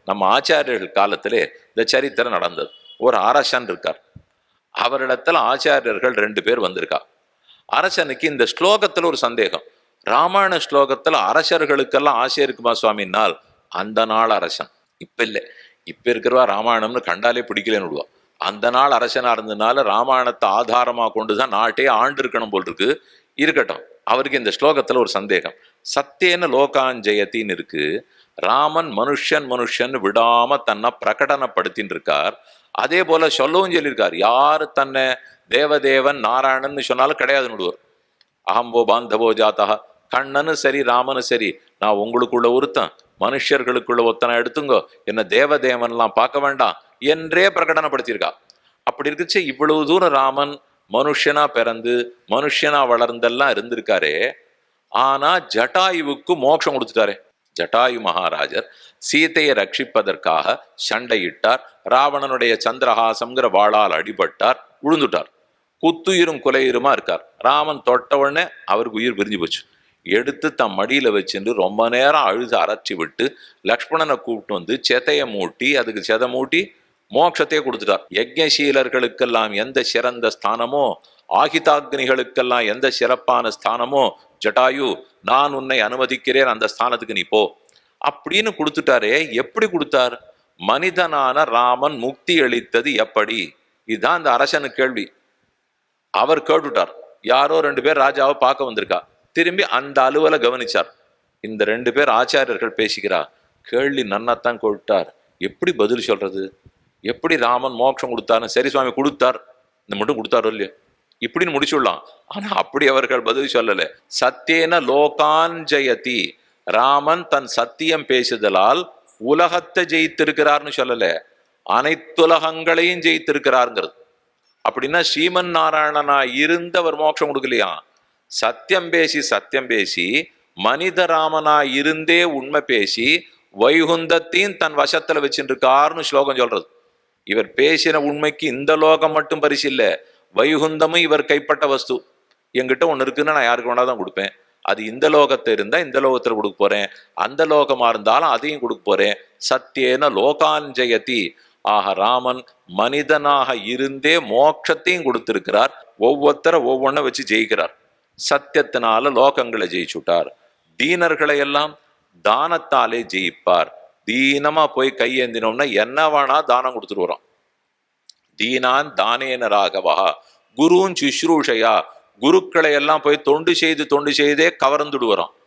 நம்ம ஆச்சாரியர்கள் காலத்திலே இந்த சரித்திரம் நடந்தது. ஒரு அரசன் இருக்கார். அவரிடத்துல ஆச்சாரியர்கள் 2 பேர் வந்திருக்கா. அரசனுக்கு இந்த ஸ்லோகத்துல ஒரு சந்தேகம். ராமாயண ஸ்லோகத்துல அரசர்களுக்கெல்லாம் ஆசை இருக்குமா சுவாமினால், அந்த நாள் அரசன் இப்ப இல்லை. இப்ப இருக்கிறவா ராமாயணம்னு கண்டாலே பிடிக்கலன்னு விடுவா. அந்த நாள் அரசனா இருந்ததுனால ராமாயணத்தை ஆதாரமா கொண்டுதான் நாட்டே ஆண்டு இருக்கணும் போல் இருக்கு. இருக்கட்டும், அவருக்கு இந்த ஸ்லோகத்துல ஒரு சந்தேகம். சத்தியன லோகாஞ்சயத்தின்னு இருக்கு. ராமன் மனுஷன் விடாம தன்னை பிரகடனப்படுத்தின்னு இருக்கார். அதே போல சொல்லவும் சொல்லியிருக்கார். யாரு தன்னை தேவதேவன் நாராயணன் சொன்னாலும் கிடையாதுன்னு விடுவார். அகம்போ பாந்தவோ ஜாத்தா, கண்ணனும் சரி ராமனும் சரி, நான் உங்களுக்குள்ள ஒருத்தன், மனுஷர்களுக்குள்ள ஒத்தனை எடுத்துங்கோ, என்ன தேவதேவன்லாம் பார்க்க வேண்டாம் என்றே பிரகடனப்படுத்தியிருக்கா. அப்படி இருக்குச்சு. இவ்வளவு தூரம் ராமன் மனுஷனா பிறந்து மனுஷனா வளர்ந்தெல்லாம் இருந்திருக்காரே, ஆனா ஜட்டாயுவுக்கு மோட்சம் கொடுத்துட்டாரே. ஜட்டாயு மகாராஜர் சீதையை ரட்சிப்பதற்காக சண்டையிட்டார். ராவணனுடைய சந்திரஹாசம்ங்கிற வாளால் அடிபட்டார், விழுந்துட்டார். குத்துயிரும் குலையுருமா இருக்கார். ராமன் தொட்ட உடனே அவருக்கு உயிர் பிரிஞ்சு போச்சு. எடுத்து தம் மடியில வச்சுட்டு ரொம்ப நேரம் அழுது அரைச்சி விட்டு லக்ஷ்மணனை கூப்பிட்டு வந்து செதைய மூட்டி, அதுக்கு செதை மூட்டி மோட்சத்தையே கொடுத்துட்டார். யஜ்ஞசீலர்களுக்கெல்லாம் எந்த சிறந்த ஸ்தானமோ, ஆகிதாக்னிகளுக்கெல்லாம் எந்த சிறப்பான ஸ்தானமோ, ஜட்டாயு நான் உன்னை அனுமதிக்கிறேன், அந்த ஸ்தானத்துக்கு நீ போ அப்படின்னு கொடுத்துட்டாரே. எப்படி கொடுத்தார்? மனிதனான ராமன் முக்தி அளித்தது எப்படி? இதுதான் அந்த அரசனுக்கு கேள்வி. அவர் கேட்டுட்டார். யாரோ 2 பேர் ராஜாவை பார்க்க வந்திருக்கா. திரும்பி அந்த அலுவல கவனிச்சார். இந்த 2 பேர் ஆச்சாரியர்கள் பேசிக்கிறா. கேள்வி நன்னாத்தான் கேட்டார். எப்படி பதில் சொல்றது? எப்படி ராமன் மோட்சம் கொடுத்தாரு? சரி சுவாமி கொடுத்தார், இந்த மட்டும் கொடுத்தாரோ இல்லையோ இப்படின்னு முடிச்சுடலாம். ஆனா அப்படி அவர்கள் பதில் சொல்லல. சத்தியேன லோகாஞ்சயதி, ராமன் தன் சத்தியம் பேசுதலால் உலகத்தை ஜெயித்திருக்கிறார்னு சொல்லல, அனைத்துலகங்களையும் ஜெயித்திருக்கிறாருங்கிறது. அப்படின்னா ஸ்ரீமன் நாராயணனா இருந்தவர் மோட்சம் கொடுக்கலையா? சத்தியம் பேசி மனித ராமனா இருந்தே உண்மை பேசி வைகுந்தத்தையும் தன் வசத்துல வச்சுட்டு இருக்காருன்னு ஸ்லோகம் சொல்றது. இவர் பேசின உண்மைக்கு இந்த லோகம் மட்டும் பரிசு இல்ல, வைகுந்தமும் இவர் கைப்பட்ட வஸ்து. என்கிட்ட ஒண்ணு இருக்குன்னா நான் யாருக்கு வேணாதான் கொடுப்பேன். அது இந்த லோகத்தை இருந்தா இந்த லோகத்துல கொடுக்க போறேன், அந்த லோகமா இருந்தாலும் அதையும் கொடுக்க போறேன். சத்தியேன லோகாஞ்சயதி. ஆக ராமன் மனிதனாக இருந்தே மோட்சத்தையும் கொடுத்திருக்கிறார். ஒவ்வொருத்தரை ஒவ்வொன்றை வச்சு ஜெயிக்கிறார். சத்தியத்தினால லோகங்களை ஜெயிச்சுட்டார். தீனர்களை எல்லாம் தானத்தாலே ஜெயிப்பார். தீனமா போய் கையேந்தினோம்னா என்ன வேணா தானம் கொடுத்துட்டு வரோம். தீனான் தானேன ராகவா குருன் சுஷ்ரூஷையா, குருக்களை எல்லாம் போய் தொண்டு செய்தே கவர்ந்துடு வரோம்.